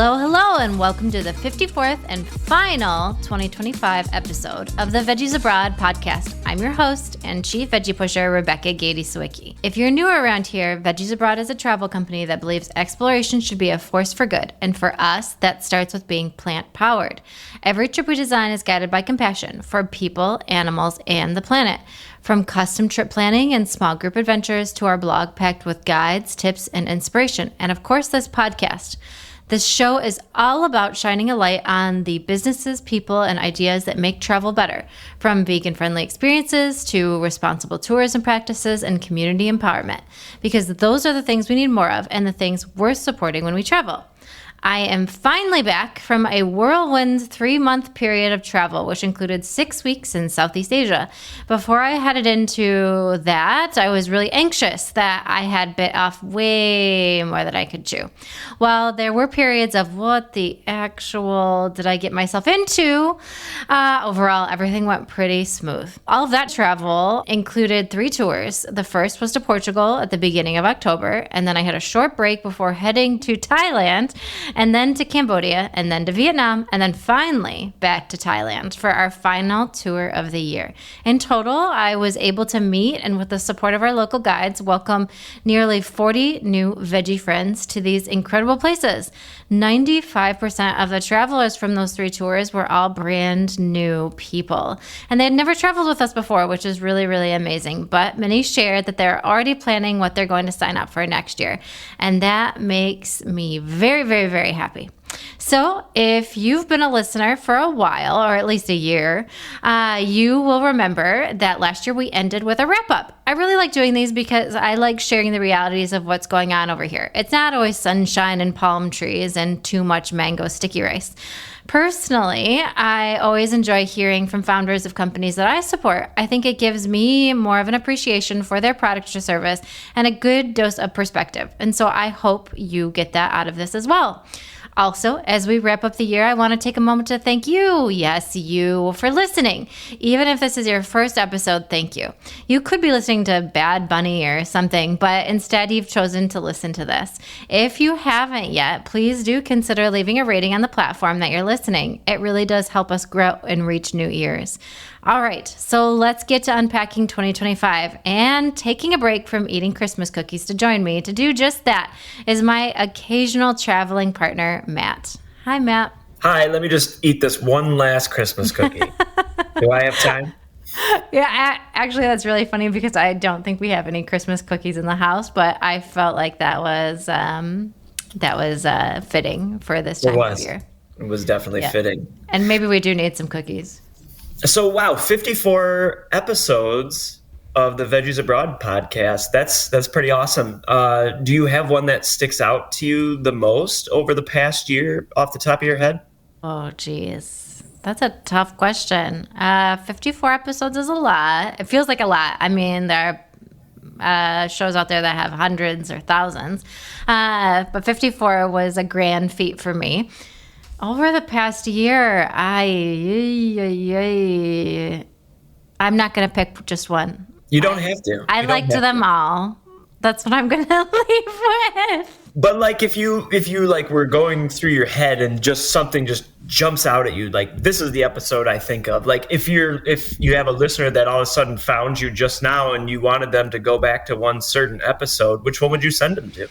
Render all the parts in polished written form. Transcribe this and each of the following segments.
Hello, and welcome to the 54th and final 2025 episode of the Veggies Abroad Podcast. I'm your host and Chief Veggie Pusher, Rebecca Gady-Sawicki. If you're new around here, Veggies Abroad is a travel company that believes exploration should be a force for good, and for us, that starts with being plant-powered. Every trip we design is guided by compassion for people, animals, and the planet. From custom trip planning and small group adventures to our blog packed with guides, tips, and inspiration, and of course, this podcast. This show is all about shining a light on the businesses, people, and ideas that make travel better, from vegan-friendly experiences to responsible tourism practices and community empowerment, because those are the things we need more of and the things worth supporting when we travel. I am finally back from a whirlwind 3-month period of travel, which included 6 weeks in Southeast Asia. Before I headed into that, I was really anxious that I had bit off way more than I could chew. Well, there were periods of what the actual did I get myself into? Overall, everything went pretty smooth. All of that travel included 3 tours. The first was to Portugal at the beginning of October, and then I had a short break before heading to Thailand, and then to Cambodia, and then to Vietnam, and then finally back to Thailand for our final tour of the year. In total, I was able to meet and with the support of our local guides, welcome nearly 40 new veggie friends to these incredible places. 95% of the travelers from those 3 tours were all brand new people, and they had never traveled with us before, which is really, really amazing. But many shared that they're already planning what they're going to sign up for next year, and that makes me very, very, very happy. So if you've been a listener for a while, or at least a year, you will remember that last year we ended with a wrap-up. I really like doing these because I like sharing the realities of what's going on over here. It's not always sunshine and palm trees and too much mango sticky rice. Personally, I always enjoy hearing from founders of companies that I support. I think it gives me more of an appreciation for their product or service and a good dose of perspective. And so I hope you get that out of this as well. Also, as we wrap up the year, I want to take a moment to thank you, yes, you, for listening. Even if this is your first episode, thank you. You could be listening to Bad Bunny or something, but instead you've chosen to listen to this. If you haven't yet, please do consider leaving a rating on the platform that you're listening. It really does help us grow and reach new ears. All right, so let's get to unpacking 2025, and taking a break from eating Christmas cookies to join me to do just that is my occasional traveling partner, Matt. Hi, Matt. Hi, let me just eat this one last Christmas cookie. Do I have time? Yeah, actually, that's really funny because I don't think we have any Christmas cookies in the house, but I felt like that was fitting for this time of year. It was definitely fitting. And maybe we do need some cookies. So, wow, 54 episodes of the Veggies Abroad podcast. That's pretty awesome. Do you have one that sticks out to you the most over the past year off the top of your head? Oh, geez. That's a tough question. 54 episodes is a lot. It feels like a lot. I mean, there are shows out there that have hundreds or thousands. But 54 was a grand feat for me. Over the past year, I'm not going to pick just one. You don't have to. I liked them all. That's what I'm going to leave with. But like if you like were going through your head and just something just jumps out at you, like this is the episode I think of. Like if you have a listener that all of a sudden found you just now and you wanted them to go back to one certain episode, which one would you send them to?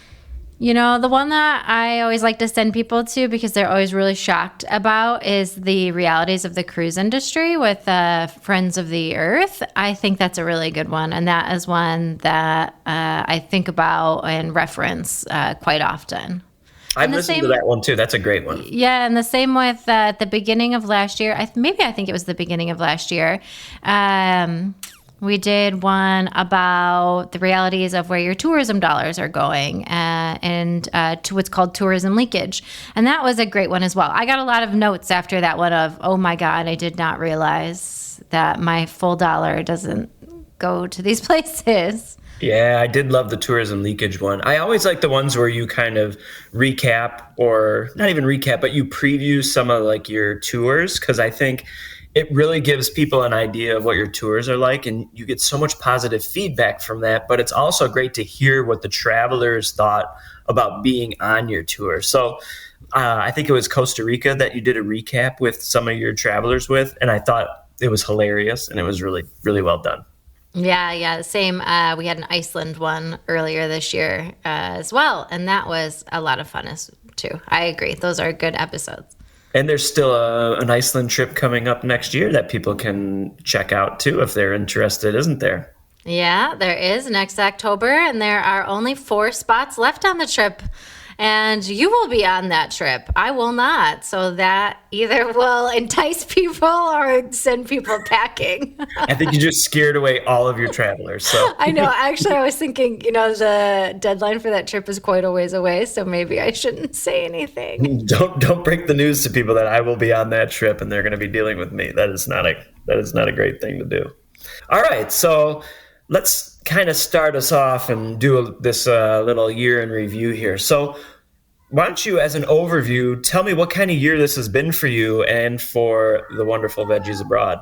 You know, the one that I always like to send people to because they're always really shocked about is the realities of the cruise industry with Friends of the Earth. I think that's a really good one. And that is one that I think about and reference quite often. I've listened to that one too. That's a great one. Yeah, and the same with the beginning of last year. I think it was the beginning of last year. We did one about the realities of where your tourism dollars are going and to what's called tourism leakage. And that was a great one as well. I got a lot of notes after that one of, oh my God, I did not realize that my full dollar doesn't go to these places. Yeah, I did love the tourism leakage one. I always like the ones where you kind of recap, or not even recap, but you preview some of like your tours, because I think it really gives people an idea of what your tours are like, and you get so much positive feedback from that. But it's also great to hear what the travelers thought about being on your tour. So I think it was Costa Rica that you did a recap with some of your travelers with, and I thought it was hilarious and it was really, really well done. Yeah, same. We had an Iceland one earlier this year as well, and that was a lot of fun too. I agree. Those are good episodes. And there's still an Iceland trip coming up next year that people can check out too if they're interested, isn't there? Yeah, there is next October, and there are only 4 spots left on the trip. And you will be on that trip. I will not. So that either will entice people or send people packing. I think you just scared away all of your travelers. So I know. Actually, I was thinking, the deadline for that trip is quite a ways away. So maybe I shouldn't say anything. Don't break the news to people that I will be on that trip and they're going to be dealing with me. That is not a great thing to do. All right. So let's kind of start us off and do this little year in review here. So why don't you, as an overview, tell me what kind of year this has been for you and for the wonderful Veggies Abroad.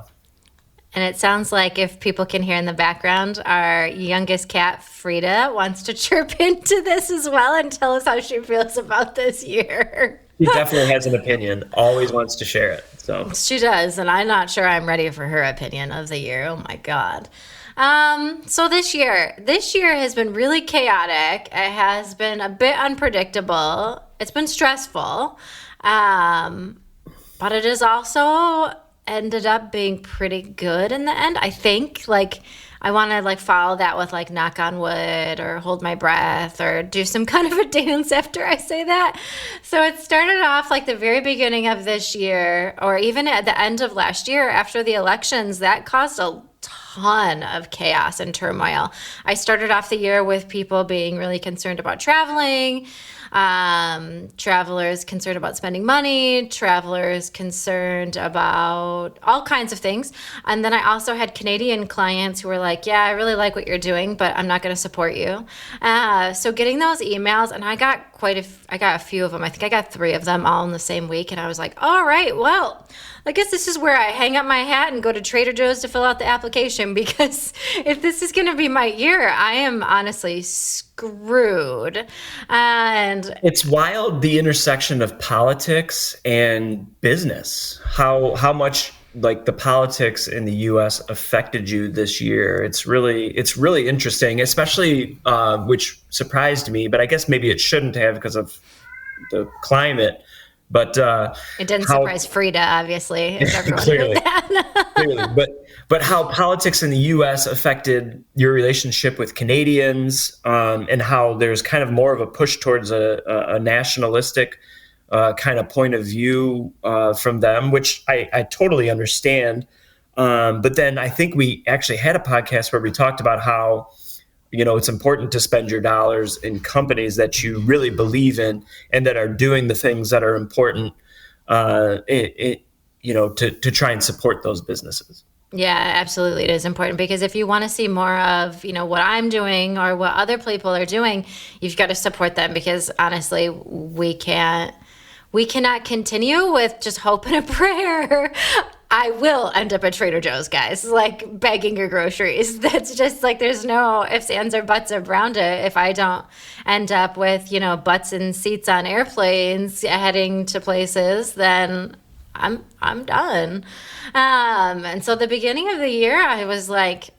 And it sounds like, if people can hear in the background, our youngest cat, Frida, wants to chirp into this as well and tell us how she feels about this year. She definitely has an opinion, always wants to share it. So she does, and I'm not sure I'm ready for her opinion of the year. Oh my God. So this year has been really chaotic. It has been a bit unpredictable. It's been stressful. But it has also ended up being pretty good in the end. I think, I want to follow that with knock on wood or hold my breath or do some kind of a dance after I say that. So it started off the very beginning of this year, or even at the end of last year after the elections, that caused a ton of chaos and turmoil. I started off the year with people being really concerned about traveling, travelers concerned about spending money, travelers concerned about all kinds of things. And then I also had Canadian clients who were like, yeah, I really like what you're doing, but I'm not going to support you. So getting those emails, and I got a few of them. I think I got 3 of them all in the same week. And I was like, all right, well, I guess this is where I hang up my hat and go to Trader Joe's to fill out the application, because if this is going to be my year, I am honestly screwed. And it's wild, the intersection of politics and business, how much the politics in the US affected you this year. It's really interesting, especially which surprised me, but I guess maybe it shouldn't have because of the climate. But it didn't surprise Frida, obviously. If everyone clearly, heard that. clearly. But how politics in the U.S. affected your relationship with Canadians, and how there's kind of more of a push towards a nationalistic kind of point of view from them, which I totally understand. But then I think we actually had a podcast where we talked about how it's important to spend your dollars in companies that you really believe in and that are doing the things that are important, to try and support those businesses. Yeah, absolutely. It is important, because if you want to see more of, what I'm doing or what other people are doing, you've got to support them, because honestly, we cannot continue with just hope and a prayer. I will end up at Trader Joe's, guys, begging your groceries. That's just there's no ifs, ands, or buts around it. If I don't end up with, butts and seats on airplanes heading to places, then I'm done. And so the beginning of the year, I was like,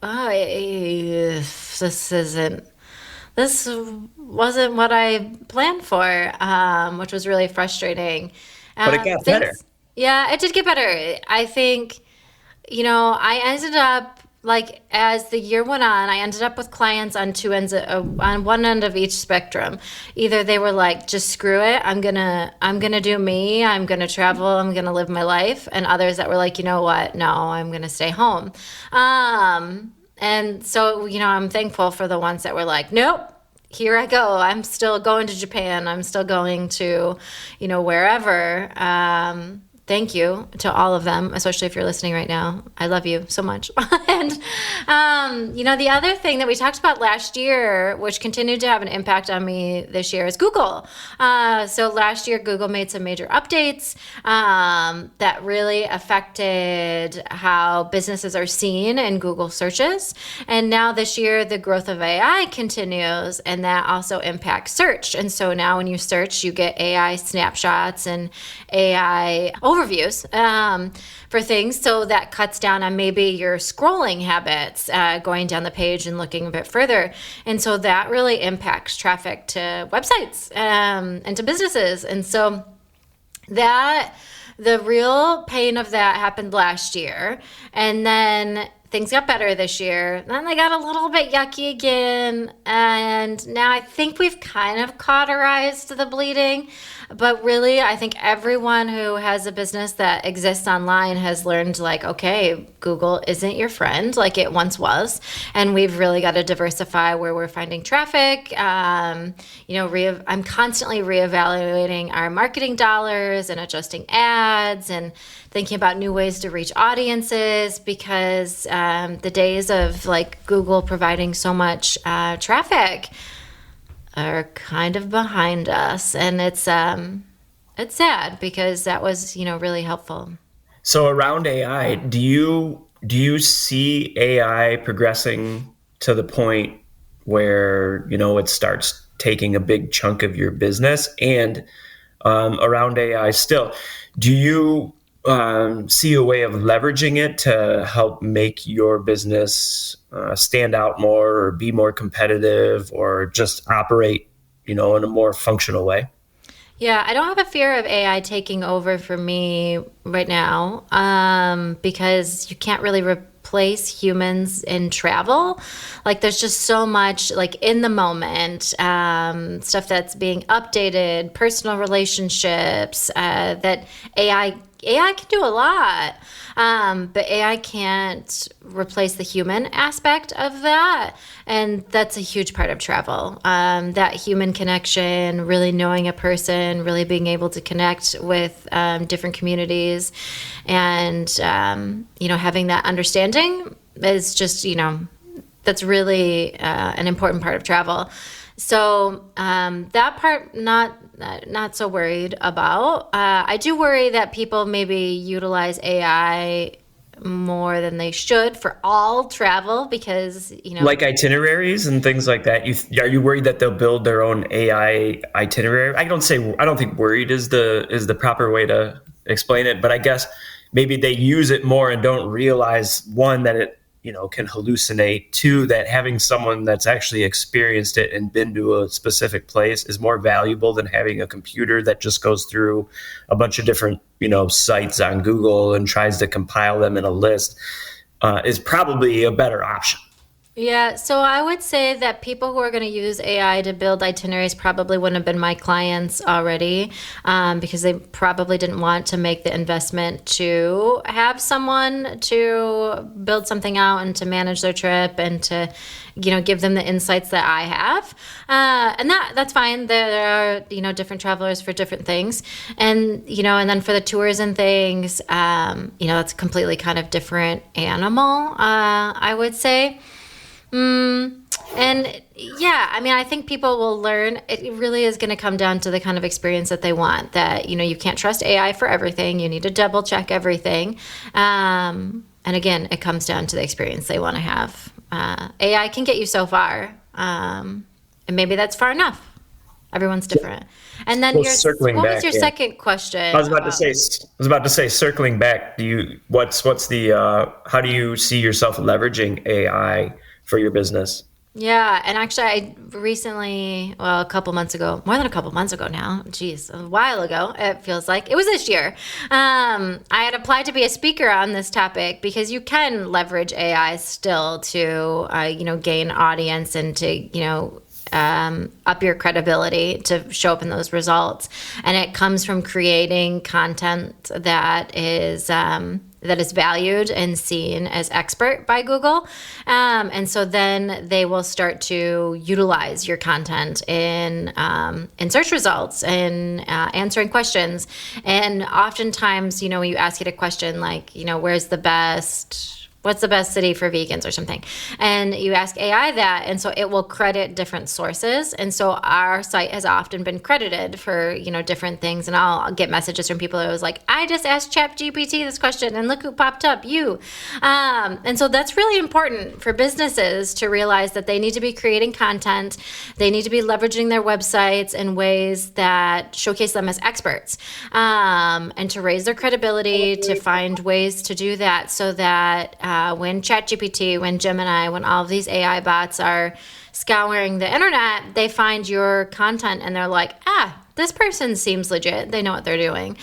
this wasn't what I planned for, which was really frustrating. But it got better. Yeah, it did get better. I think, I ended up, as the year went on, I ended up with clients on on one end of each spectrum. Either they were like, just screw it, I'm gonna do me, I'm gonna travel, I'm gonna live my life, and others that were like, you know what, no, I'm gonna stay home. And so, I'm thankful for the ones that were like, nope, here I go. I'm still going to Japan. I'm still going to, wherever. thank you to all of them, especially if you're listening right now. I love you so much. And, the other thing that we talked about last year, which continued to have an impact on me this year, is Google. So last year, Google made some major updates that really affected how businesses are seen in Google searches. And now this year, the growth of AI continues, and that also impacts search. And so now when you search, you get AI snapshots and AI overviews for things. So that cuts down on maybe your scrolling habits, going down the page and looking a bit further. And so that really impacts traffic to websites and to businesses. And so the real pain of that happened last year. And then things got better this year. Then they got a little bit yucky again. And now I think we've kind of cauterized the bleeding. But really, I think everyone who has a business that exists online has learned, like, okay, Google isn't your friend like it once was. And we've really got to diversify where we're finding traffic. I'm constantly reevaluating our marketing dollars and adjusting ads and thinking about new ways to reach audiences, because the days of like Google providing so much traffic are kind of behind us. And it's sad because that was, really helpful. So around AI, do you see AI progressing to the point where, it starts taking a big chunk of your business? And around AI still, do you see a way of leveraging it to help make your business stand out more or be more competitive or just operate, in a more functional way? Yeah, I don't have a fear of AI taking over for me right now, because you can't really replace humans in travel. Like there's just so much like in the moment, stuff that's being updated, personal relationships, that AI can do a lot, but AI can't replace the human aspect of that. And that's a huge part of travel. That human connection, really knowing a person, really being able to connect with different communities, and, having that understanding is just, that's really an important part of travel. So that part, not so worried about. I do worry that people maybe utilize AI more than they should for all travel because, like itineraries and things like that. Are you worried that they'll build their own AI itinerary? I don't think worried is the proper way to explain it, but I guess maybe they use it more and don't realize, one, that it can hallucinate. Two, that having someone that's actually experienced it and been to a specific place is more valuable than having a computer that just goes through a bunch of different, sites on Google and tries to compile them in a list, is probably a better option. Yeah, so I would say that people who are going to use AI to build itineraries probably wouldn't have been my clients already, because they probably didn't want to make the investment to have someone to build something out and to manage their trip and to, give them the insights that I have. And that's fine. There are, different travelers for different things. And, and then for the tours and things, that's a completely kind of different animal, I would say. And yeah, I think people will learn. It really is going to come down to the kind of experience that they want, that, you can't trust AI for everything. You need to double check everything. And again, it comes down to the experience they want to have. AI can get you so far. And maybe that's far enough. Everyone's different. And then what was your second question? I was about to say, circling back, what's the, how do you see yourself leveraging AI for your business? Yeah. And actually I recently, a couple months ago, more than a couple months ago now, a while ago, it feels like it was this year. I had applied to be a speaker on this topic because you can leverage AI still to, gain audience and to, up your credibility to show up in those results. And it comes from creating content that is that is valued and seen as expert by Google. And so then they will start to utilize your content in search results and answering questions. And oftentimes, when you ask it a question like, what's the best city for vegans or something? And you ask AI that, and so it will credit different sources. And so our site has often been credited for, different things. And I'll get messages from people that was like, I just asked ChatGPT this question and look who popped up, you. And so that's really important for businesses to realize that they need to be creating content. They need to be leveraging their websites in ways that showcase them as experts, and to raise their credibility, to find ways to do that so that when ChatGPT, when Gemini, when all of these AI bots are scouring the internet, they find your content and they're like, this person seems legit. They know what they're doing.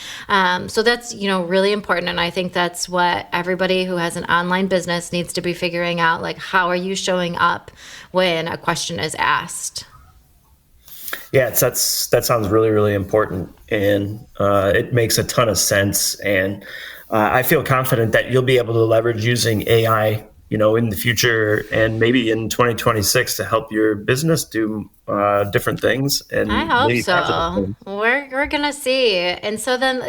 So that's, really important. And I think that's what everybody who has an online business needs to be figuring out, like, how are you showing up when a question is asked? Yeah, that sounds really, really important. And it makes a ton of sense. And I feel confident that you'll be able to leverage using AI, in the future and maybe in 2026 to help your business do different things. And I hope so. We're gonna see. And so then,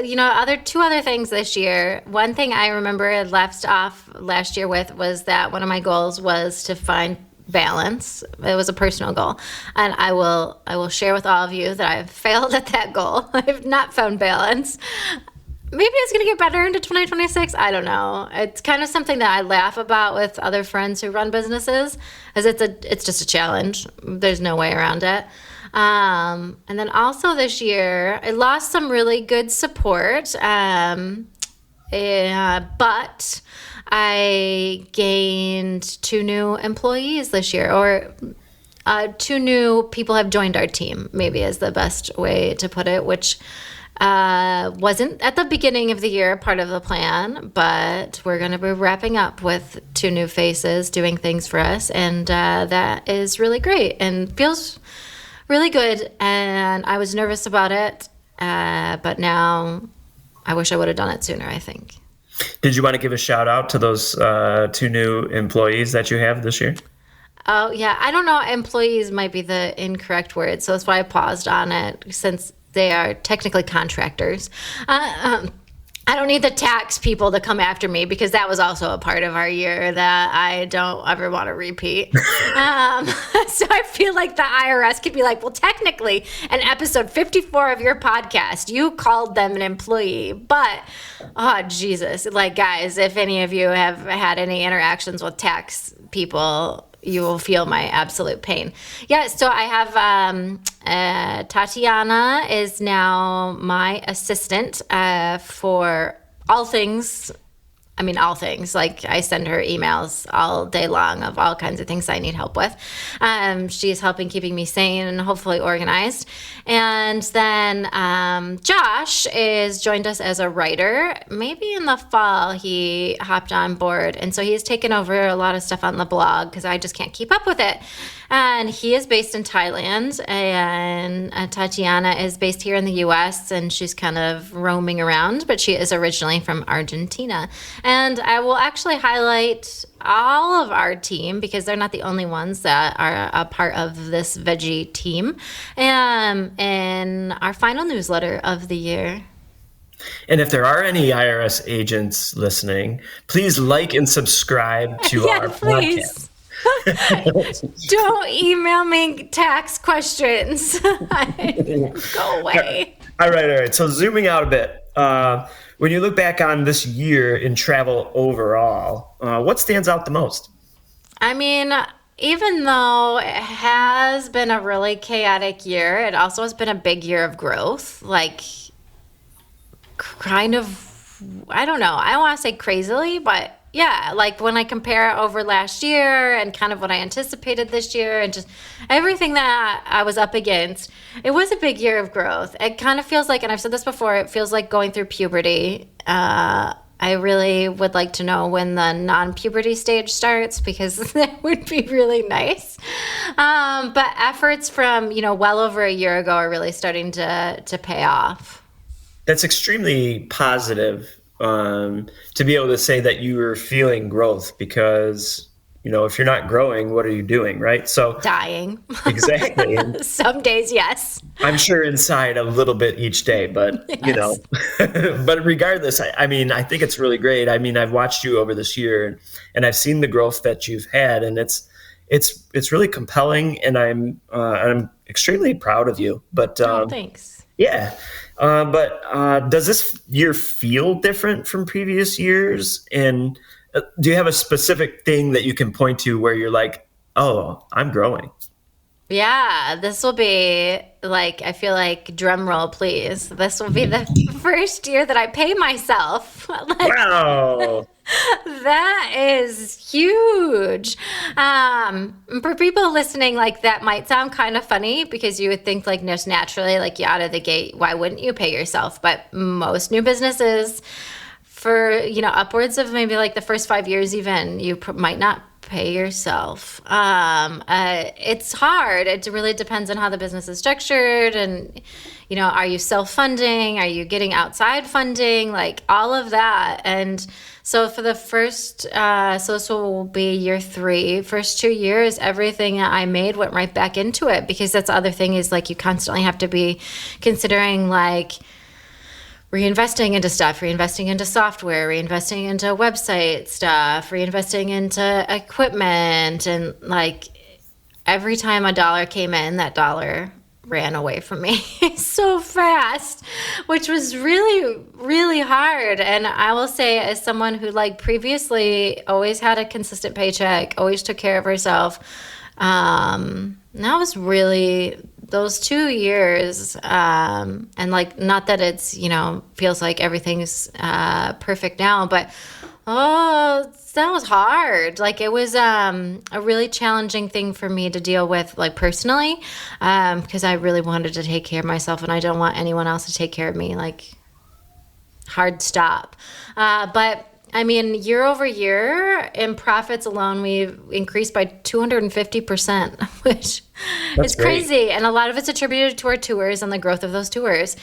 two other things this year. One thing I remember I left off last year with was that one of my goals was to find balance. It was a personal goal, and I will share with all of you that I've failed at that goal. I've not found balance. Maybe it's going to get better into 2026. I don't know. It's kind of something that I laugh about with other friends who run businesses, as it's just a challenge. There's no way around it. And then also this year, I lost some really good support, but I gained 2 new employees this year, or 2 new people have joined our team, maybe is the best way to put it, which wasn't at the beginning of the year part of the plan, but we're going to be wrapping up with 2 new faces doing things for us, and that is really great and feels really good. And I was nervous about it, but now I wish I would have done it sooner, I think. Did you want to give a shout out to those 2 new employees that you have this year? Oh, yeah. I don't know. Employees might be the incorrect word, so that's why I paused on it, since they are technically contractors. I don't need the tax people to come after me, because that was also a part of our year that I don't ever want to repeat. So I feel like the IRS could be like, well, technically, in episode 54 of your podcast, you called them an employee. But, oh, Jesus. Like, guys, if any of you have had any interactions with tax people, you will feel my absolute pain. Yeah, so I have Tatiana is now my assistant for all things. I mean, all things. Like, I send her emails all day long of all kinds of things I need help with. She's helping keeping me sane and hopefully organized. And then Josh is joined us as a writer. Maybe in the fall he hopped on board. And so he's taken over a lot of stuff on the blog because I just can't keep up with it. And he is based in Thailand, and Tatiana is based here in the U.S., and she's kind of roaming around, but she is originally from Argentina. And I will actually highlight all of our team, because they're not the only ones that are a part of this veggie team, in our final newsletter of the year. And if there are any IRS agents listening, please like and subscribe to our podcast. Don't email me tax questions. Go away. All right. So zooming out a bit, when you look back on this year in travel overall, what stands out the most? I mean, even though it has been a really chaotic year, it also has been a big year of growth. Like, kind of, I don't know. I don't want to say crazily, but yeah, like when I compare over last year and kind of what I anticipated this year and just everything that I was up against, it was a big year of growth. It kind of feels like, and I've said this before, it feels like going through puberty. I really would like to know when the non-puberty stage starts, because that would be really nice. But efforts from, well over a year ago are really starting to pay off. That's extremely positive. to be able to say that you are feeling growth, because if you're not growing, what are you doing, right? So dying. Exactly. And some days, yes. I'm sure inside a little bit each day, but yes. But regardless, I mean, I think it's really great. I mean, I've watched you over this year, and I've seen the growth that you've had, and it's really compelling, and I'm extremely proud of you. But thanks. Yeah. But does this year feel different from previous years? And do you have a specific thing that you can point to where you're like, oh, I'm growing? Yeah, this will be I feel like, drum roll, please. This will be the first year that I pay myself. Wow. That is huge. For people listening, that might sound kind of funny, because you would think just naturally, you out of the gate, why wouldn't you pay yourself? But most new businesses, for, upwards of maybe the first 5 years even, you might not pay yourself. It's hard. It really depends on how the business is structured, and are you self-funding? Are you getting outside funding? All of that. And so for the first, so this will be year 3, first 2 years, everything that I made went right back into it, because that's the other thing is you constantly have to be considering reinvesting into stuff, reinvesting into software, reinvesting into website stuff, reinvesting into equipment. And every time a dollar came in, that dollar ran away from me so fast, which was really, really hard. And I will say, as someone who previously always had a consistent paycheck, always took care of herself, that was really those 2 years, and not that it's, feels like everything's perfect now, but that was hard. It was a really challenging thing for me to deal with, personally, because I really wanted to take care of myself, and I don't want anyone else to take care of me. Hard stop. But I mean, year over year in profits alone, we've increased by 250%, which is crazy. And a lot of it's attributed to our tours and the growth of those tours.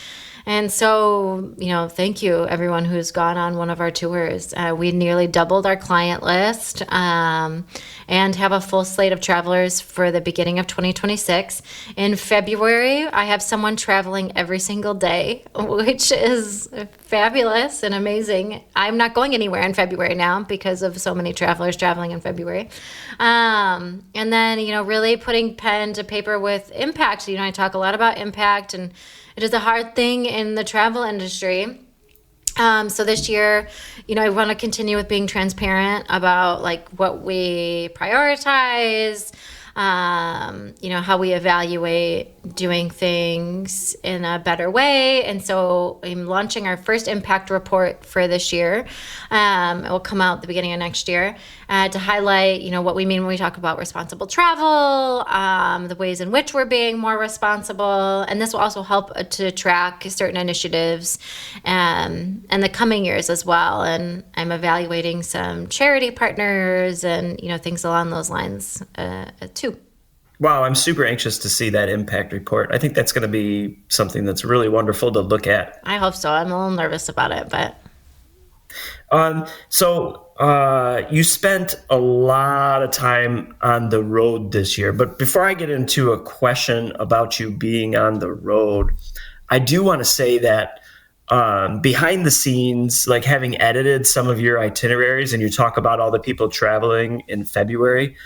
And so, thank you everyone who's gone on one of our tours. We nearly doubled our client list, and have a full slate of travelers for the beginning of 2026. In February, I have someone traveling every single day, which is fabulous and amazing. I'm not going anywhere in February now because of so many travelers traveling in February. And then, really putting pen to paper with impact. I talk a lot about impact, and it is a hard thing in the travel industry. So this year, I want to continue with being transparent about what we prioritize, how we evaluate doing things in a better way. And so I'm launching our first impact report for this year. It will come out at the beginning of next year, to highlight, what we mean when we talk about responsible travel, the ways in which we're being more responsible. And this will also help to track certain initiatives, and the coming years as well. And I'm evaluating some charity partners and, things along those lines, too. Wow, I'm super anxious to see that impact report. I think that's going to be something that's really wonderful to look at. I hope so. I'm a little nervous about it, but. So you spent a lot of time on the road this year, but before I get into a question about you being on the road, I do want to say that behind the scenes, having edited some of your itineraries, and you talk about all the people traveling in February,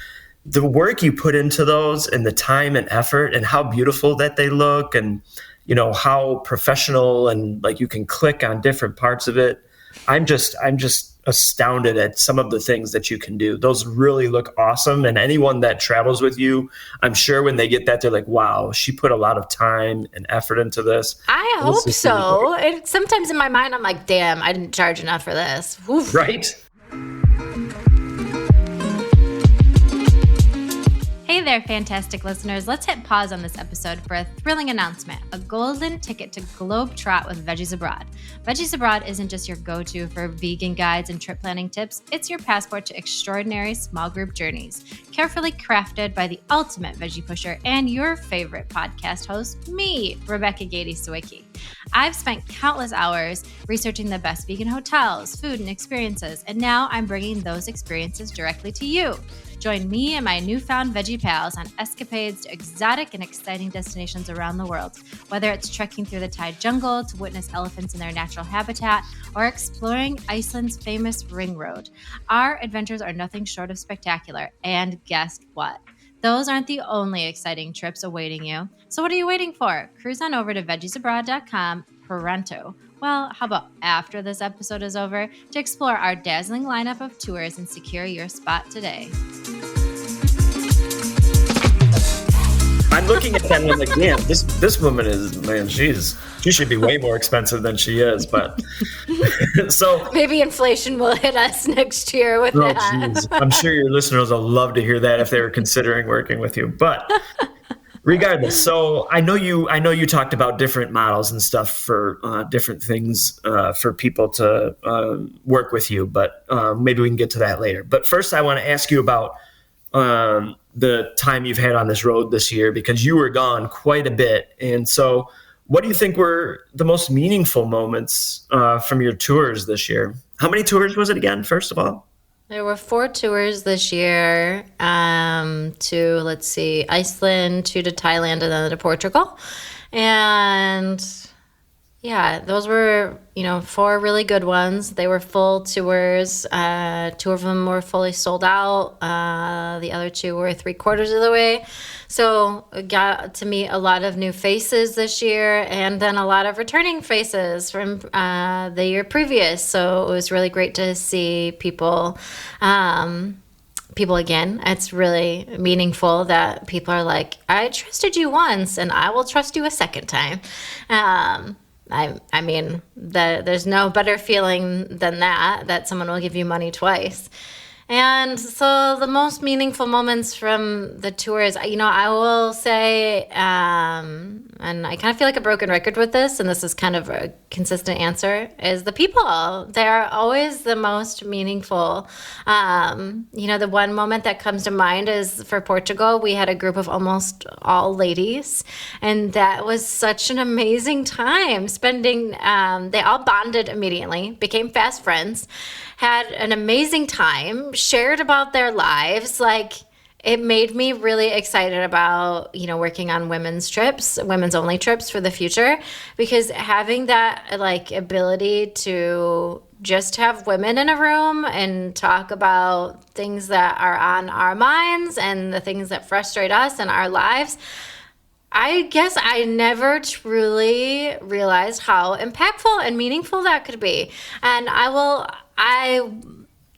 the work you put into those, and the time and effort, and how beautiful that they look, and how professional, and you can click on different parts of it. I'm just astounded at some of the things that you can do. Those really look awesome. And anyone that travels with you, I'm sure when they get that, they're like, wow, she put a lot of time and effort into this. I hope so. And sometimes in my mind, I'm like, damn, I didn't charge enough for this. Oof. Right. Hey Hey there, fantastic listeners. Let's hit pause on this episode for a thrilling announcement, a golden ticket to Globetrot with Veggies Abroad. Veggies Abroad isn't just your go-to for vegan guides and trip planning tips. It's your passport to extraordinary small group journeys, carefully crafted by the ultimate veggie pusher and your favorite podcast host, me, Rebecca Gady-Sawicki. I've spent countless hours researching the best vegan hotels, food, and experiences, and now I'm bringing those experiences directly to you. Join me and my newfound veggie pals on escapades to exotic and exciting destinations around the world. Whether it's trekking through the Thai jungle to witness elephants in their natural habitat or exploring Iceland's famous ring road, our adventures are nothing short of spectacular. And guess what? Those aren't the only exciting trips awaiting you. So what are you waiting for? Cruise on over to veggiesabroad.com pronto. Well, how about after this episode is over to explore our dazzling lineup of tours and secure your spot today. I'm looking at that and I'm like, damn, this woman is, man, she should be way more expensive than she is. But so maybe inflation will hit us next year with that. Geez. I'm sure your listeners will love to hear that if they were considering working with you. But regardless, so I know you talked about different models and stuff for different things for people to work with you, but maybe we can get to that later. But first, I want to ask you about the time you've had on this road this year, because you were gone quite a bit. And so what do you think were the most meaningful moments from your tours this year? How many tours was it again, first of all? There were 4 tours this year to, let's see, Iceland, 2 to Thailand, and then to Portugal. And yeah, those were, 4 really good ones. They were full tours. 2 of them were fully sold out. The other 2 were 3/4 of the way. So I got to meet a lot of new faces this year, and then a lot of returning faces from the year previous. So it was really great to see people again. It's really meaningful that people are like, I trusted you once and I will trust you a second time. I mean, there's no better feeling than that someone will give you money twice. And so the most meaningful moments from the tours, I will say, and I kind of feel like a broken record with this, and this is kind of a consistent answer, is the people. They're always the most meaningful. The one moment that comes to mind is for Portugal. We had a group of almost all ladies, and that was such an amazing time spending. They all bonded immediately, became fast friends, had an amazing time, shared about their lives. Like, it made me really excited about, working on women's only trips for the future, because having that ability to just have women in a room and talk about things that are on our minds and the things that frustrate us in our lives, I guess I never truly realized how impactful and meaningful that could be. And I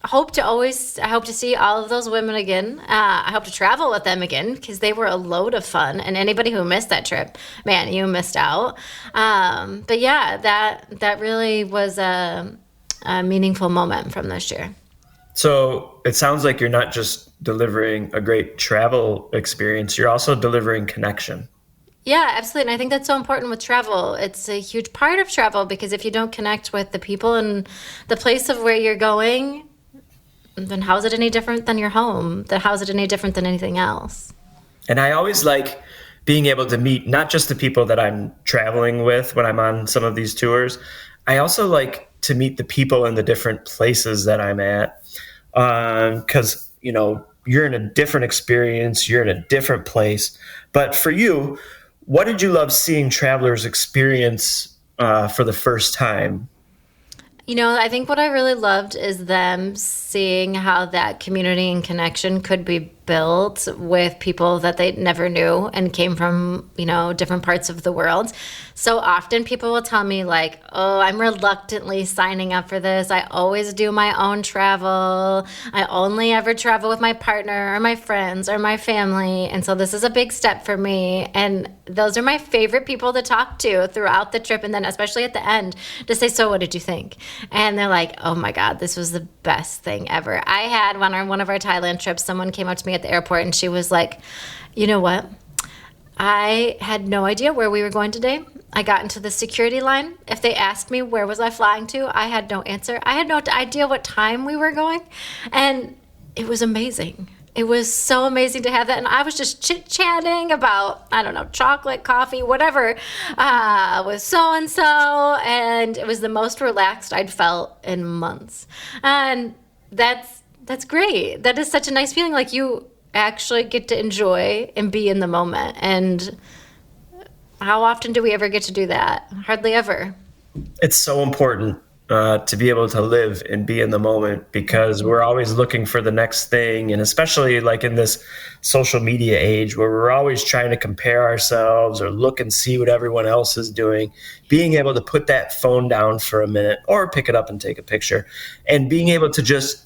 hope to see all of those women again. I hope to travel with them again, because they were a load of fun. And anybody who missed that trip, man, you missed out. But yeah, that really was a meaningful moment from this year. So it sounds like you're not just delivering a great travel experience, you're also delivering connection. Yeah, absolutely. And I think that's so important with travel. It's a huge part of travel, because if you don't connect with the people and the place of where you're going, then how is it any different than your home? Then how is it any different than anything else? And I always like being able to meet not just the people that I'm traveling with when I'm on some of these tours. I also like to meet the people in the different places that I'm at, because, you're in a different experience, you're in a different place. But for you, what did you love seeing travelers experience for the first time? I think what I really loved is them seeing how that community and connection could be built with people that they never knew and came from, different parts of the world. So often people will tell me like, oh, I'm reluctantly signing up for this. I always do my own travel. I only ever travel with my partner or my friends or my family. And so this is a big step for me. And those are my favorite people to talk to throughout the trip. And then especially at the end to say, so what did you think? And they're like, oh my God, this was the best thing ever. I had on one of our Thailand trips, someone came up to me at at the airport, and she was like, you know what? I had no idea where we were going today. I got into the security line. If they asked me where was I flying to, I had no answer. I had no idea what time we were going. And it was amazing. It was so amazing to have that. And I was just chit-chatting about, I don't know, chocolate, coffee, whatever, with so-and-so. And it was the most relaxed I'd felt in months. And that's great. That is such a nice feeling. Like, you actually get to enjoy and be in the moment. And how often do we ever get to do that? Hardly ever. It's so important to be able to live and be in the moment, because we're always looking for the next thing. And especially like in this social media age where we're always trying to compare ourselves or look and see what everyone else is doing, being able to put that phone down for a minute or pick it up and take a picture, and being able to just,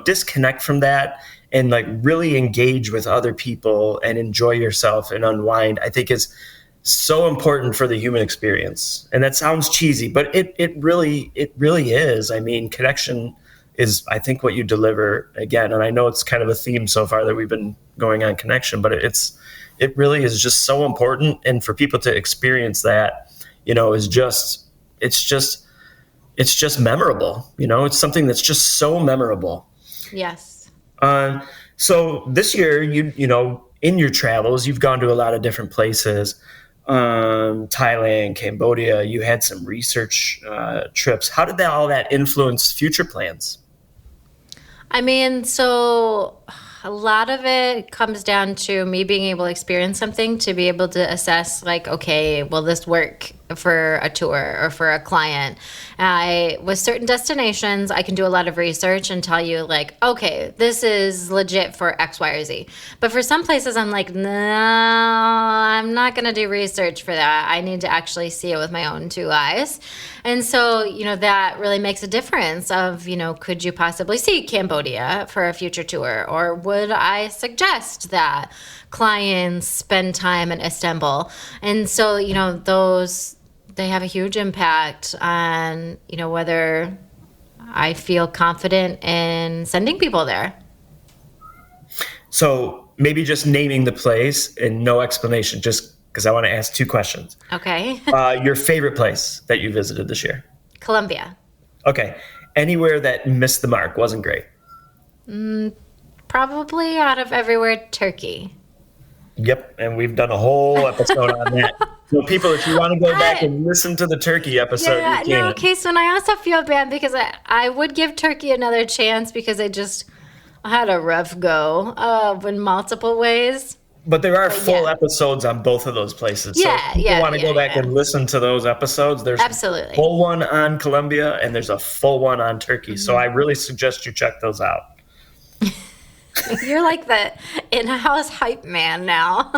disconnect from that and like really engage with other people and enjoy yourself and unwind, I think is so important for the human experience. And that sounds cheesy, but it really is. I mean, connection is, I think, what you deliver again. And I know it's kind of a theme so far that we've been going on connection, but it really is just so important. And for people to experience that, it's just memorable. It's something that's just so memorable. Yes. So this year, in your travels, you've gone to a lot of different places. Thailand, Cambodia, you had some research trips. How did all that influence future plans? I mean, so a lot of it comes down to me being able to experience something to be able to assess, like, okay, will this work for a tour or for a client? With certain destinations, I can do a lot of research and tell you, like, okay, this is legit for X, Y, or Z. But for some places, I'm like, no, I'm not going to do research for that. I need to actually see it with my own two eyes. And so, that really makes a difference of, could you possibly see Cambodia for a future tour? Or would I suggest that clients spend time in Istanbul? And so, they have a huge impact on, whether I feel confident in sending people there. So maybe just naming the place and no explanation, just because I want to ask two questions. Okay. Your favorite place that you visited this year? Colombia. Okay. Anywhere that missed the mark, wasn't great? Probably out of everywhere, Turkey. Yep, and we've done a whole episode on that. So people, if you want to go back and listen to the Turkey episode, you can. No, okay, so I also feel bad because I would give Turkey another chance because I just had a rough go in multiple ways. But there are full episodes on both of those places. So if you want to go back and listen to those episodes, there's absolutely a full one on Colombia and there's a full one on Turkey. Mm-hmm. So I really suggest you check those out. You're like the in-house hype man now.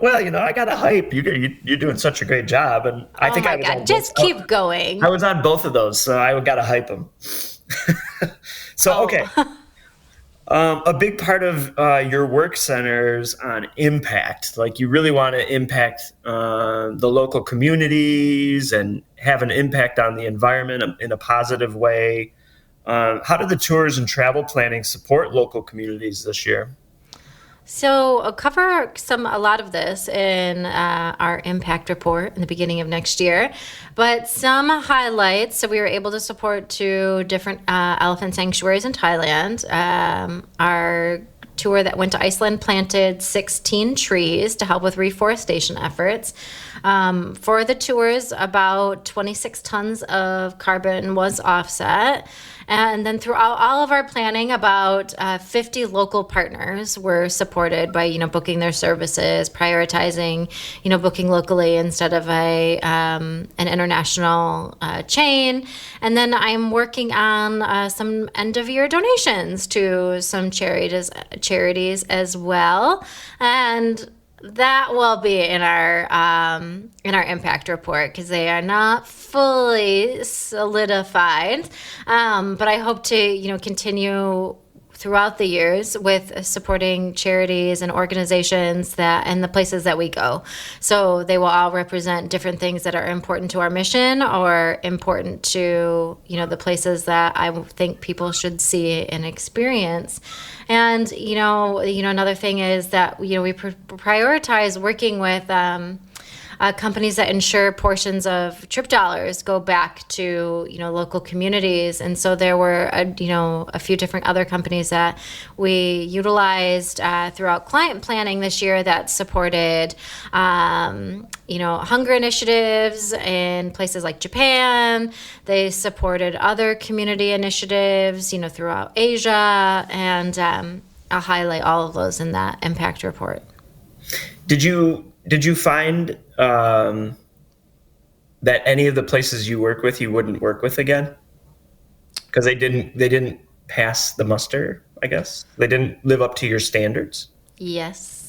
Well, I got a hype. You're doing such a great job, and I think I was on just both. Keep going. I was on both of those, so I got to hype them. Okay. A big part of your work centers on impact. Like, you really want to impact the local communities and have an impact on the environment in a positive way. How did the tours and travel planning support local communities this year? So I'll cover a lot of this in our impact report in the beginning of next year, but some highlights. So we were able to support 2 different elephant sanctuaries in Thailand. Our tour that went to Iceland planted 16 trees to help with reforestation efforts. For the tours, about 26 tons of carbon was offset. And then throughout all of our planning, about 50 local partners were supported by, booking their services, prioritizing, booking locally instead of an international chain. And then I'm working on some end-of-year donations to some charities as well. And that will be in our impact report because they are not fully solidified. But I hope to continue throughout the years with supporting charities and organizations and the places that we go. So they will all represent different things that are important to our mission or important to, the places that I think people should see and experience. And, another thing is that, we prioritize working with companies that ensure portions of trip dollars go back to, local communities. And so there were, a few different other companies that we utilized throughout client planning this year that supported, hunger initiatives in places like Japan. They supported other community initiatives, throughout Asia. And I'll highlight all of those in that impact report. Did you find that any of the places you work with, you wouldn't work with again? Because they didn't pass the muster, I guess. They didn't live up to your standards. Yes.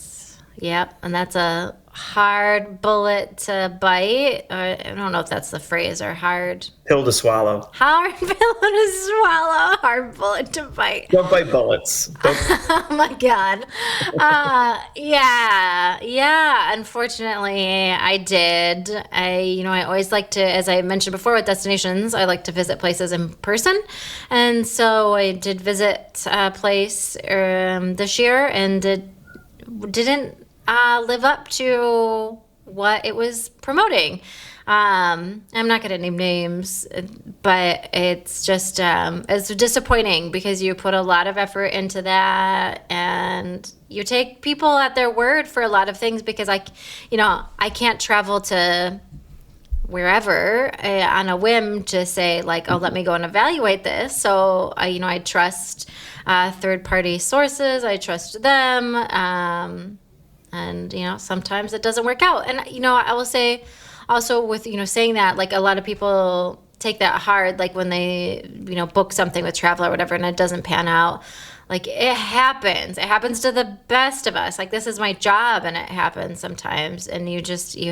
Yep. And that's a hard bullet to bite. I don't know if that's the phrase, or hard pill to swallow. Hard pill to swallow, hard bullet to bite. Don't bite bullets. Oh my God. Yeah. Unfortunately, I did. I always like to, as I mentioned before with destinations, I like to visit places in person. And so I did visit a place this year and didn't live up to what it was promoting. I'm not going to name names, but it's just, it's disappointing because you put a lot of effort into that and you take people at their word for a lot of things because I can't travel to wherever on a whim to say like, oh, let me go and evaluate this. So I trust third-party sources. I trust them. And, sometimes it doesn't work out. And, I will say also with, saying that, like a lot of people take that hard, like when they, book something with travel or whatever, and it doesn't pan out. Like it happens. It happens to the best of us. Like this is my job and it happens sometimes. And you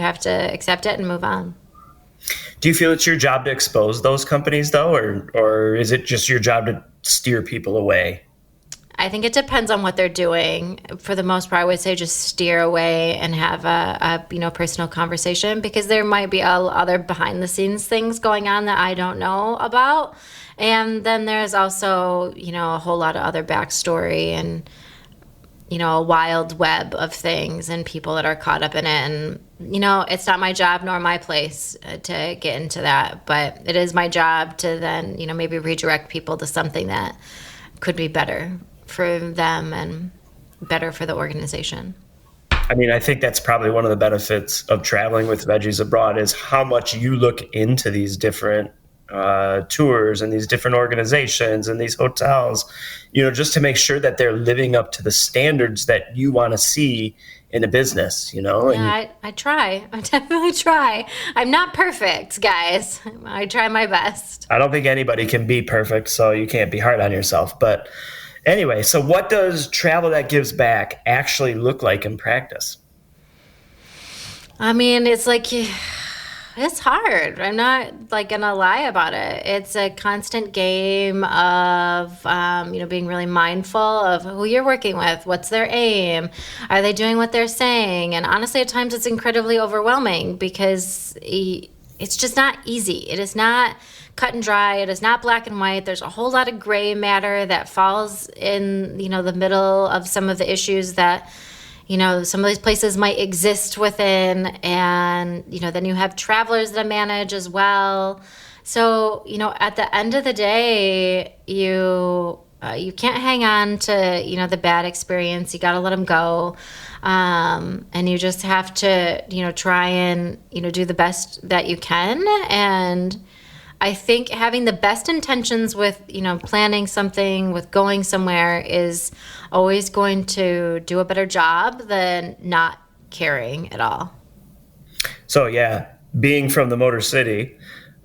have to accept it and move on. Do you feel it's your job to expose those companies though? Or is it just your job to steer people away? I think it depends on what they're doing. For the most part, I would say just steer away and have a personal conversation because there might be other behind the scenes things going on that I don't know about. And then there's also, a whole lot of other backstory and, a wild web of things and people that are caught up in it. And, it's not my job nor my place to get into that, but it is my job to then, maybe redirect people to something that could be better for them and better for the organization. I mean, I think that's probably one of the benefits of traveling with Veggies Abroad is how much you look into these different tours and these different organizations and these hotels, just to make sure that they're living up to the standards that you want to see in a business, Yeah, I try. I definitely try. I'm not perfect, guys. I try my best. I don't think anybody can be perfect, so you can't be hard on yourself. But anyway, so what does travel that gives back actually look like in practice? I mean, it's like, it's hard. I'm not gonna lie about it. It's a constant game of, being really mindful of who you're working with. What's their aim? Are they doing what they're saying? And honestly, at times it's incredibly overwhelming because it's just not easy. It is not cut and dry. It is not black and white. There's a whole lot of gray matter that falls in, the middle of some of the issues that, some of these places might exist within. And, then you have travelers that manage as well. So, at the end of the day, you can't hang on to, the bad experience. You got to let them go. And you just have to, try and, do the best that you can. And I think having the best intentions with, planning something, with going somewhere is always going to do a better job than not caring at all. So, yeah, being from the Motor City,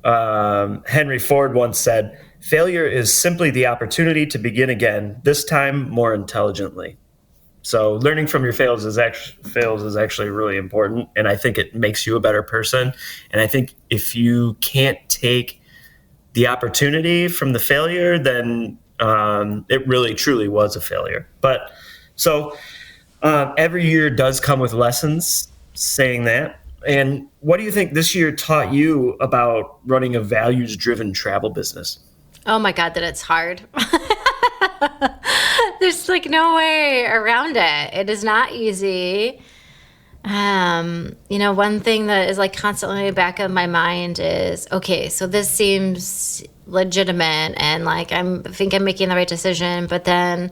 Henry Ford once said, "Failure is simply the opportunity to begin again, this time more intelligently." So learning from your fails is actually really important. And I think it makes you a better person. And I think if you can't take the opportunity from the failure, then it really truly was a failure. But so every year does come with lessons, saying that. And what do you think this year taught you about running a values-driven travel business? Oh my God, that it's hard. There's like no way around it. It is not easy. One thing that is like constantly in the back of my mind is, okay, so this seems legitimate and like I think I'm making the right decision, but then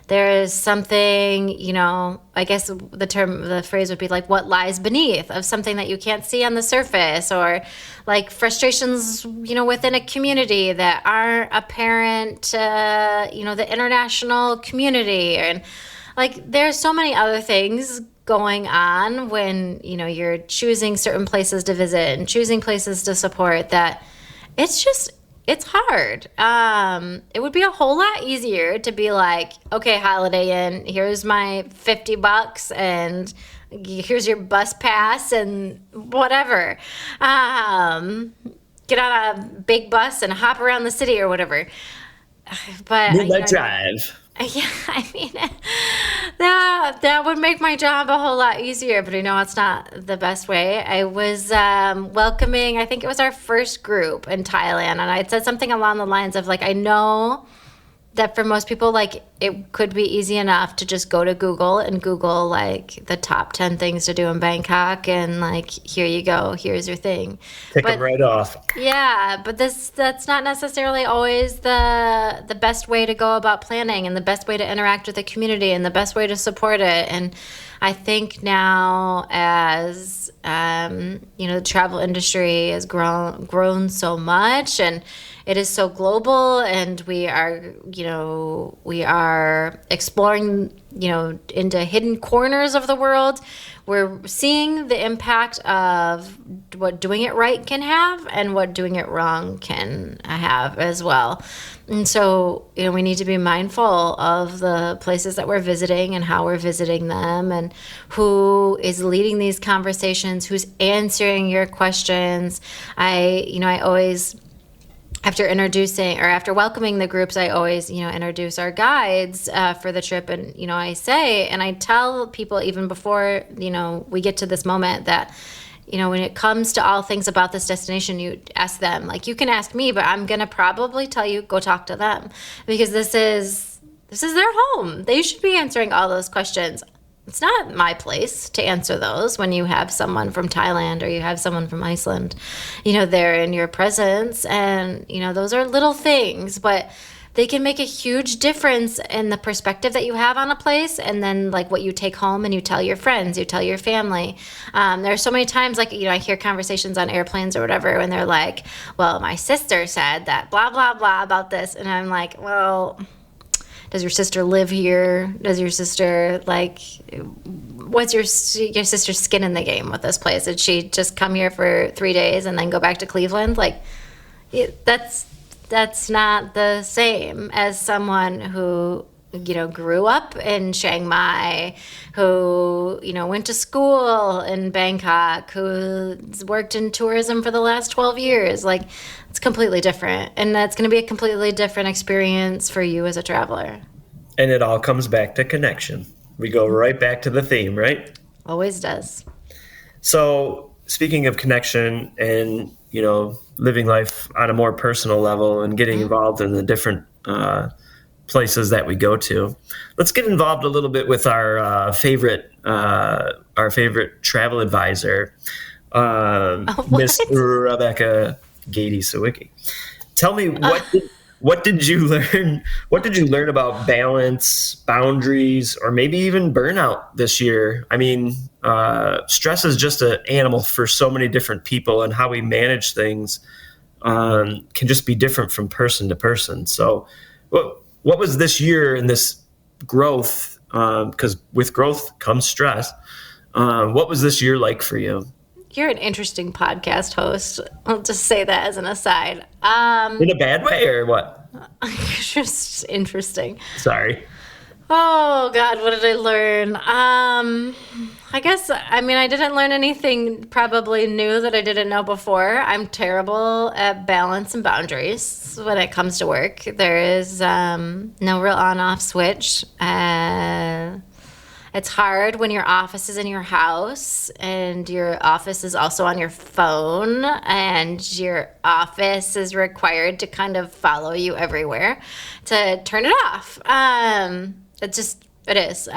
there is something, I guess the phrase would be like what lies beneath of something that you can't see on the surface, or like frustrations, within a community that aren't apparent to, the international community. And like there's so many other things going on when, you're choosing certain places to visit and choosing places to support that it's hard. It would be a whole lot easier to be like, okay, Holiday Inn, here's my $50 and here's your bus pass and whatever. Get on a big bus and hop around the city or whatever. But Moonlight Drive. Yeah, I mean, that would make my job a whole lot easier, but I know it's not the best way. I was welcoming, I think it was our first group in Thailand, and I said something along the lines of, like, I know that for most people, like, it could be easy enough to just go to Google and Google, like, the top 10 things to do in Bangkok, and, like, here you go, here's your thing. Take them right off. Yeah, but that's not necessarily always the best way to go about planning and the best way to interact with the community and the best way to support it. And I think now as, the travel industry has grown so much and it is so global, and we are exploring, into hidden corners of the world. We're seeing the impact of what doing it right can have and what doing it wrong can have as well. And so, we need to be mindful of the places that we're visiting and how we're visiting them and who is leading these conversations, who's answering your questions. I always, after welcoming the groups, I always, introduce our guides for the trip. And, I tell people even before, we get to this moment that, when it comes to all things about this destination, you ask them. Like, you can ask me, but I'm going to probably tell you, go talk to them, because this is their home. They should be answering all those questions. It's not my place to answer those when you have someone from Thailand or you have someone from Iceland, there in your presence. And, those are little things, but they can make a huge difference in the perspective that you have on a place, and then like what you take home and you tell your friends, you tell your family. There are so many times, like, I hear conversations on airplanes or whatever, and they're like, well, my sister said that blah, blah, blah about this. And I'm like, well, does your sister live here? Does your sister, like, what's your sister's skin in the game with this place? Did she just come here for 3 days and then go back to Cleveland? Like, that's not the same as someone who, grew up in Chiang Mai, who, went to school in Bangkok, who's worked in tourism for the last 12 years. Like, it's completely different. And that's going to be a completely different experience for you as a traveler. And it all comes back to connection. We go right back to the theme, right? Always does. So speaking of connection and, living life on a more personal level and getting involved in the different places that we go to, let's get involved a little bit with our favorite travel advisor, Miss Rebecca Gady-Sawicki. Tell me, what did you learn? What did you learn about balance, boundaries, or maybe even burnout this year? I mean, stress is just an animal for so many different people, and how we manage things can just be different from person to person. So, what was this year in this growth? Because with growth comes stress. What was this year like for you? You're an interesting podcast host. I'll just say that as an aside. In a bad way or what? Just interesting. Sorry. Oh, God, what did I learn? I I guess, I mean, I didn't learn anything probably new that I didn't know before. I'm terrible at balance and boundaries when it comes to work. There is no real on-off switch. It's hard when your office is in your house and your office is also on your phone and your office is required to kind of follow you everywhere to turn it off. It is.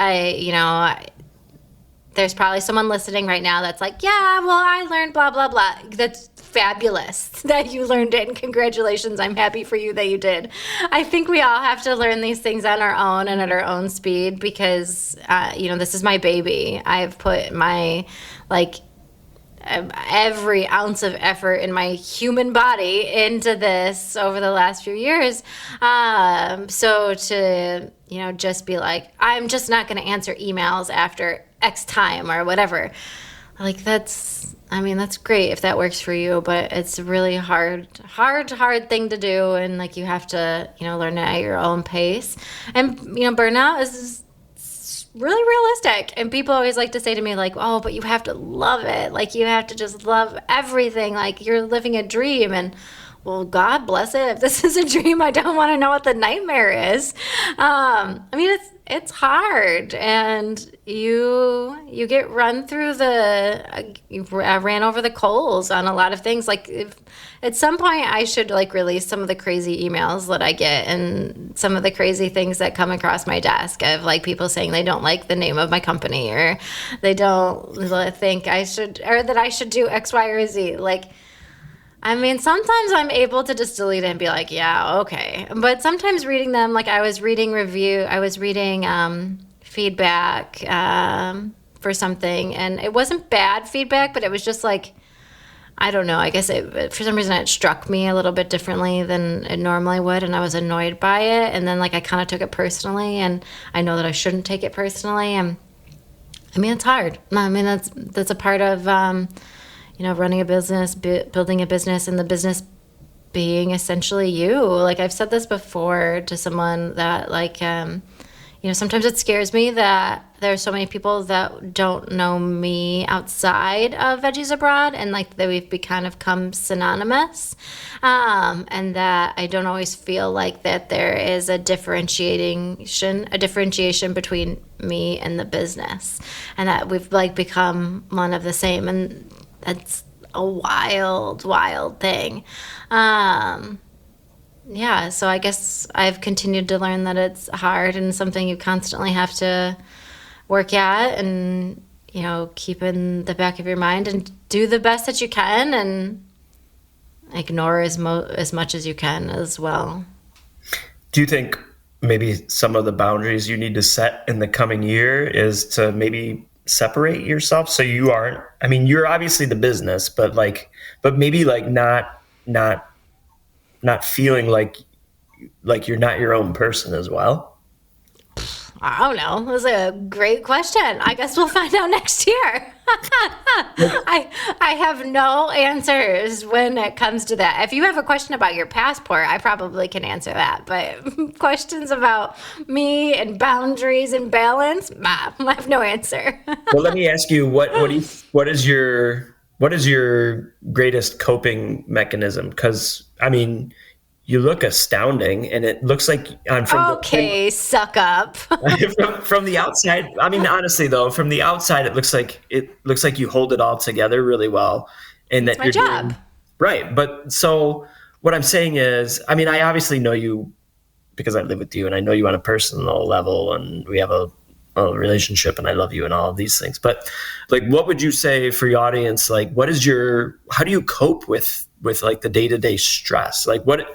There's probably someone listening right now that's like, yeah, well, I learned blah, blah, blah. That's fabulous that you learned it, and congratulations. I'm happy for you that you did. I think we all have to learn these things on our own and at our own speed because, this is my baby. I've put my, every ounce of effort in my human body into this over the last few years. So to, just be like, I'm just not going to answer emails after X time or whatever. That's great if that works for you, but it's a really hard thing to do. And you have to, learn it at your own pace. And, burnout is really realistic. And people always like to say to me oh, but you have to love it. You have to just love everything. You're living a dream. And well, God bless it. If this is a dream, I don't want to know what the nightmare is. It's hard, and you get run through ran over the coals on a lot of things. If, at some point, I should release some of the crazy emails that I get and some of the crazy things that come across my desk of people saying they don't like the name of my company or they don't think I should, or that I should do X, Y, or Z. Sometimes I'm able to just delete it and be like, yeah, okay. But sometimes reading them, I was reading feedback for something, and it wasn't bad feedback, but it was just I don't know. I guess for some reason it struck me a little bit differently than it normally would, and I was annoyed by it. And then I kind of took it personally, and I know that I shouldn't take it personally. And it's hard. That's a part of running a business, building a business, and the business being essentially you. I've said this before to someone that sometimes it scares me that there's so many people that don't know me outside of Veggies Abroad, and that we've kind of come synonymous, and that I don't always feel that there is a differentiation between me and the business, and that we've become one of the same. And that's a wild, wild thing. So I guess I've continued to learn that it's hard and something you constantly have to work at and, keep in the back of your mind and do the best that you can and ignore as much as you can as well. Do you think maybe some of the boundaries you need to set in the coming year is to maybe separate yourself so you aren't, you're obviously the business, but maybe not feeling like you're not your own person as well? I don't know. That was a great question. I guess we'll find out next year. I have no answers when it comes to that. If you have a question about your passport, I probably can answer that. But questions about me and boundaries and balance, I have no answer. Well, let me ask you, what is your greatest coping mechanism? Because you look astounding, and it looks like suck up. from the outside, honestly though, from the outside, it looks like you hold it all together really well, and that's my job, right? But so what I'm saying is, I obviously know you because I live with you, and I know you on a personal level, and we have a relationship, and I love you and all of these things. But what would you say for your audience? How do you cope with the day-to-day stress? What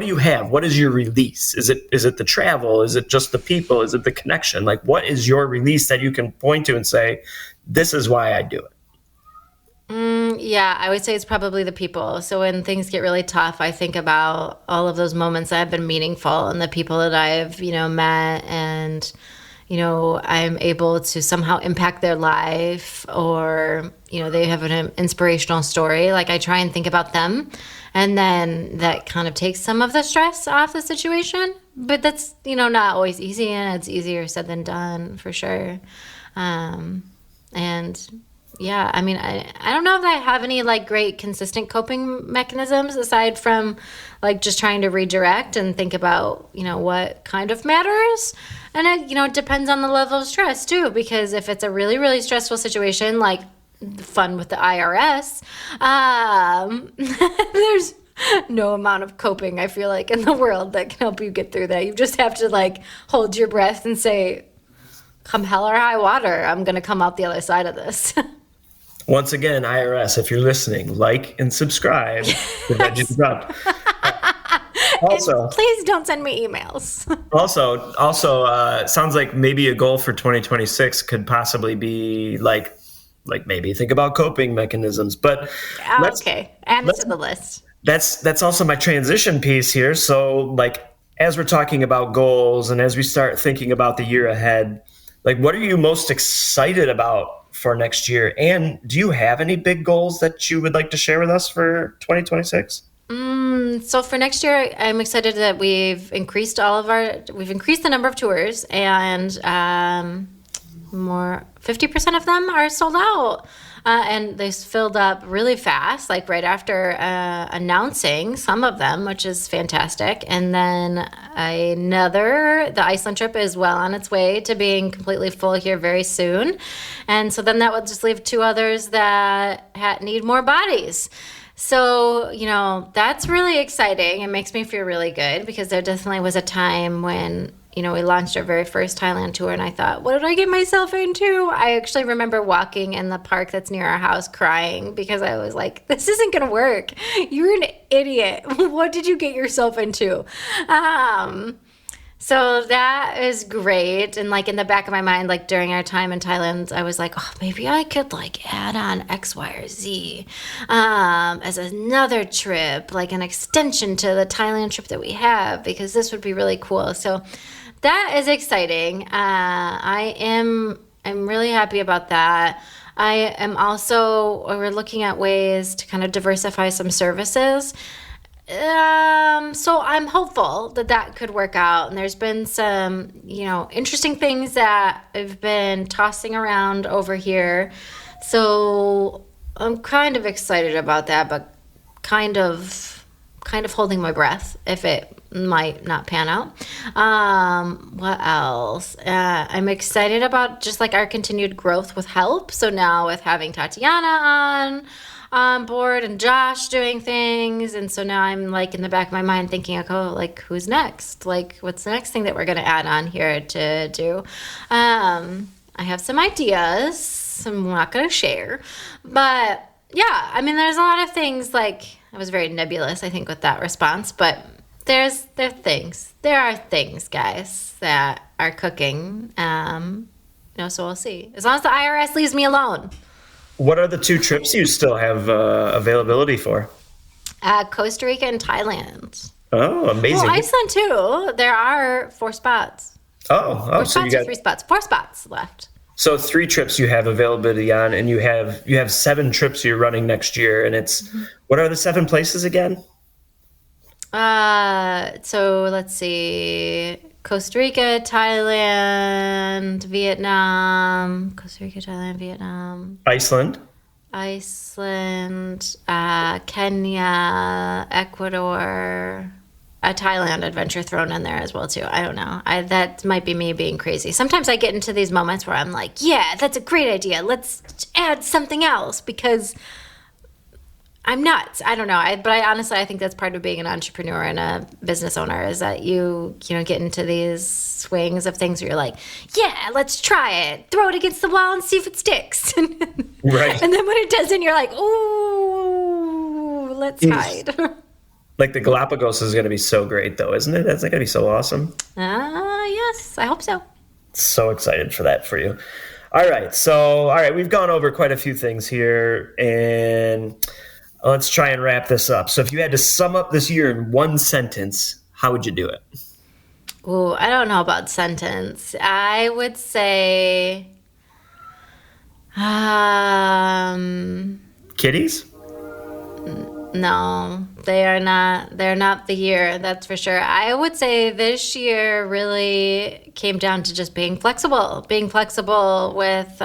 do you have? What is your release? Is it the travel? Is it just the people? Is it the connection? What is your release that you can point to and say, this is why I do it? Yeah, I would say it's probably the people. So when things get really tough, I think about all of those moments that have been meaningful and the people that I've, met, and I'm able to somehow impact their life, or, they have an inspirational story. I try and think about them, and then that kind of takes some of the stress off the situation. But that's, not always easy, and it's easier said than done, for sure. And yeah, I mean, I don't know if I have any like great consistent coping mechanisms aside from like just trying to redirect and think about, what kind of matters. And it depends on the level of stress too, because if it's a really, really stressful situation, like fun with the IRS, there's no amount of coping, I feel like, in the world that can help you get through that. You just have to like hold your breath and say, come hell or high water, I'm going to come out the other side of this. Once again, IRS, if you're listening, like and subscribe to Veggies Abroad. Also, and please don't send me emails. also, sounds like maybe a goal for 2026 could possibly be like maybe think about coping mechanisms. But okay, add it to the list. That's also my transition piece here. So, like, as we're talking about goals and as we start thinking about the year ahead, like, what are you most excited about for next year? And do you have any big goals that you would like to share with us for 2026? So for next year, I'm excited that we've increased the number of tours, and 50% of them are sold out. And they filled up really fast, like right after announcing some of them, which is fantastic. And then the Iceland trip is well on its way to being completely full here very soon. And so then that would just leave 2 others that need more bodies. So, that's really exciting. It makes me feel really good because there definitely was a time when, we launched our very first Thailand tour and I thought, what did I get myself into? I actually remember walking in the park that's near our house crying because I was like, this isn't going to work. You're an idiot. What did you get yourself into? So that is great. And like in the back of my mind, like during our time in Thailand, I was like, oh, maybe I could like add on X, Y, or Z as another trip, like an extension to the Thailand trip that we have, because this would be really cool. So that is exciting. I'm really happy about that. We're looking at ways to kind of diversify some services. So I'm hopeful that could work out. And there's been some, interesting things that I've been tossing around over here. So I'm kind of excited about that, but kind of holding my breath if it might not pan out. What else? I'm excited about just like our continued growth with help. So now with having Tatiana on board and Josh doing things, and so now I'm like in the back of my mind thinking, like who's next? Like what's the next thing that we're going to add on here to do? I have some ideas. I'm not going to share, but yeah, I mean, there's a lot of things. Like I was very nebulous, I think, with that response, but there are things, guys, that are cooking. So we'll see. As long as the IRS leaves me alone. What are the 2 trips you still have availability for? Costa Rica and Thailand. Oh, amazing. Well, Iceland too. There are 4 spots. Oh, so you got 3 spots. 4 spots left. So 3 trips you have availability on, and you have 7 trips you're running next year, and it's What are the 7 places again? So let's see. Costa Rica, Thailand, Vietnam. Iceland, Kenya, Ecuador, a Thailand adventure thrown in there as well too. I don't know. That might be me being crazy. Sometimes I get into these moments where I'm like, yeah, that's a great idea. Let's add something else because I'm nuts. I don't know. But honestly, I think that's part of being an entrepreneur and a business owner is that you get into these swings of things where you're like, yeah, let's try it. Throw it against the wall and see if it sticks. Right. And then when it doesn't, you're like, ooh, let's hide. Like the Galápagos is going to be so great, though, isn't it? That's going to be so awesome. Yes, I hope so. So excited for that for you. All right, we've gone over quite a few things here, and let's try and wrap this up. So if you had to sum up this year in 1 sentence, how would you do it? Ooh, I don't know about sentence. I would say, kitties? No, they are not. They're not the year, that's for sure. I would say this year really came down to just being flexible with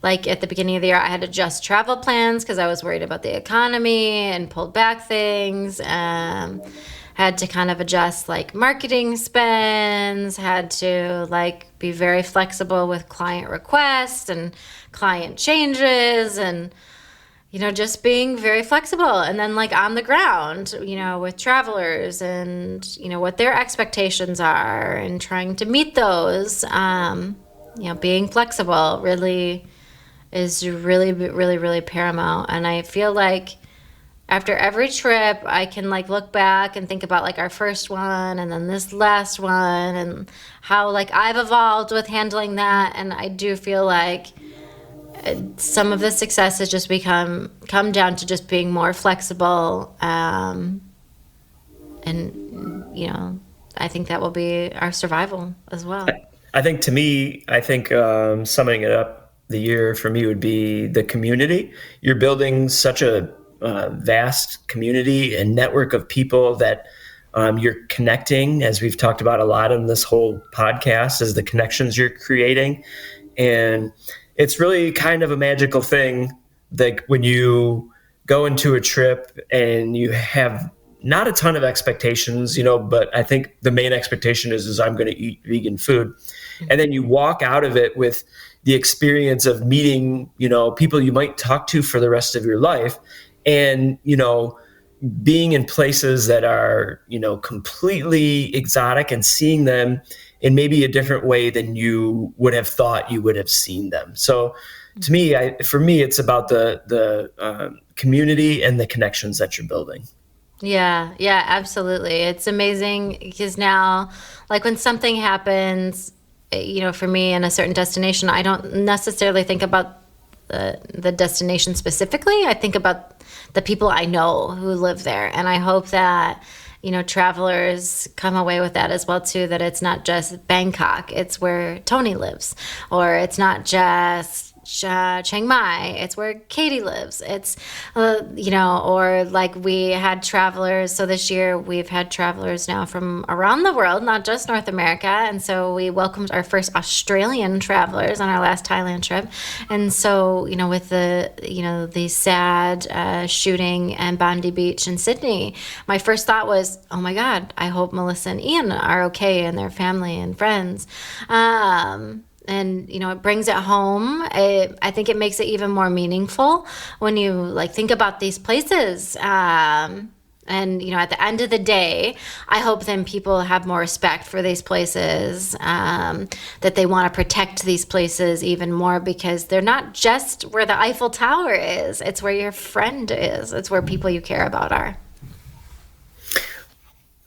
like at the beginning of the year, I had to adjust travel plans because I was worried about the economy and pulled back things. Had to kind of adjust like marketing spends, had to like be very flexible with client requests and client changes and, just being very flexible. And then like on the ground, with travelers and, what their expectations are and trying to meet those, being flexible really is really, really, really paramount. And I feel like after every trip, I can like look back and think about like our first one and then this last one and how like I've evolved with handling that. And I do feel like some of the success has just come down to just being more flexible. And, I think that will be our survival as well. I think summing it up, the year for me would be the community. You're building such a vast community and network of people that you're connecting, as we've talked about a lot in this whole podcast, is the connections you're creating. And it's really kind of a magical thing, like when you go into a trip and you have not a ton of expectations, but I think the main expectation is I'm going to eat vegan food. And then you walk out of it with the experience of meeting, people you might talk to for the rest of your life. And, being in places that are, completely exotic and seeing them in maybe a different way than you would have thought you would have seen them. So to me, for me, it's about the community and the connections that you're building. Yeah, absolutely. It's amazing because now, like when something happens, for me in a certain destination, I don't necessarily think about the destination specifically. I think about the people I know who live there. And I hope that, travelers come away with that as well too, that it's not just Bangkok, it's where Tony lives, or it's not just Chiang Mai, it's where Katie lives. It's, or like we had travelers. So this year we've had travelers now from around the world, not just North America. And so we welcomed our first Australian travelers on our last Thailand trip. And so, with the sad shooting in Bondi Beach in Sydney, my first thought was, oh my God, I hope Melissa and Ian are okay and their family and friends. And, it brings it home. I think it makes it even more meaningful when you like think about these places. And, at the end of the day, I hope then people have more respect for these places, that they want to protect these places even more because they're not just where the Eiffel Tower is. It's where your friend is. It's where people you care about are.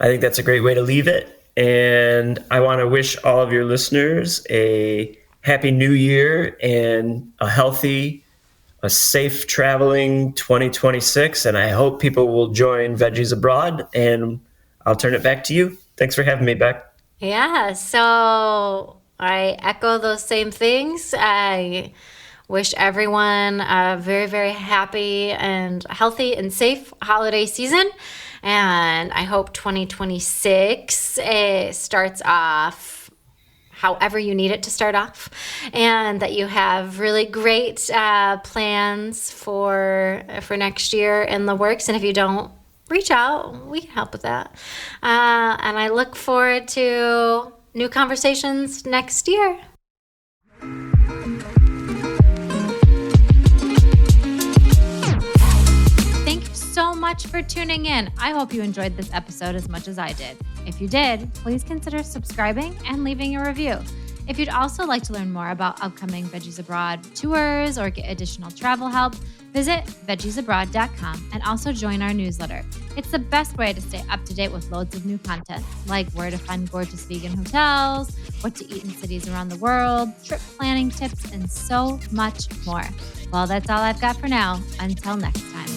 I think that's a great way to leave it. And I want to wish all of your listeners a happy new year and a safe traveling 2026. And I hope people will join Veggies Abroad. And I'll turn it back to you. Thanks for having me, Beck. Yeah, so I echo those same things. I wish everyone a very, very happy and healthy and safe holiday season. And I hope 2026 starts off however you need it to start off, and that you have really great plans for next year in the works. And if you don't, reach out. We can help with that. And I look forward to new conversations next year. So much for tuning in. I hope you enjoyed this episode as much as I did. If you did, please consider subscribing and leaving a review. If you'd also like to learn more about upcoming Veggies Abroad tours or get additional travel help, visit veggiesabroad.com and also join our newsletter. It's the best way to stay up to date with loads of new content, like where to find gorgeous vegan hotels, what to eat in cities around the world, trip planning tips, and so much more. Well, that's all I've got for now. Until next time.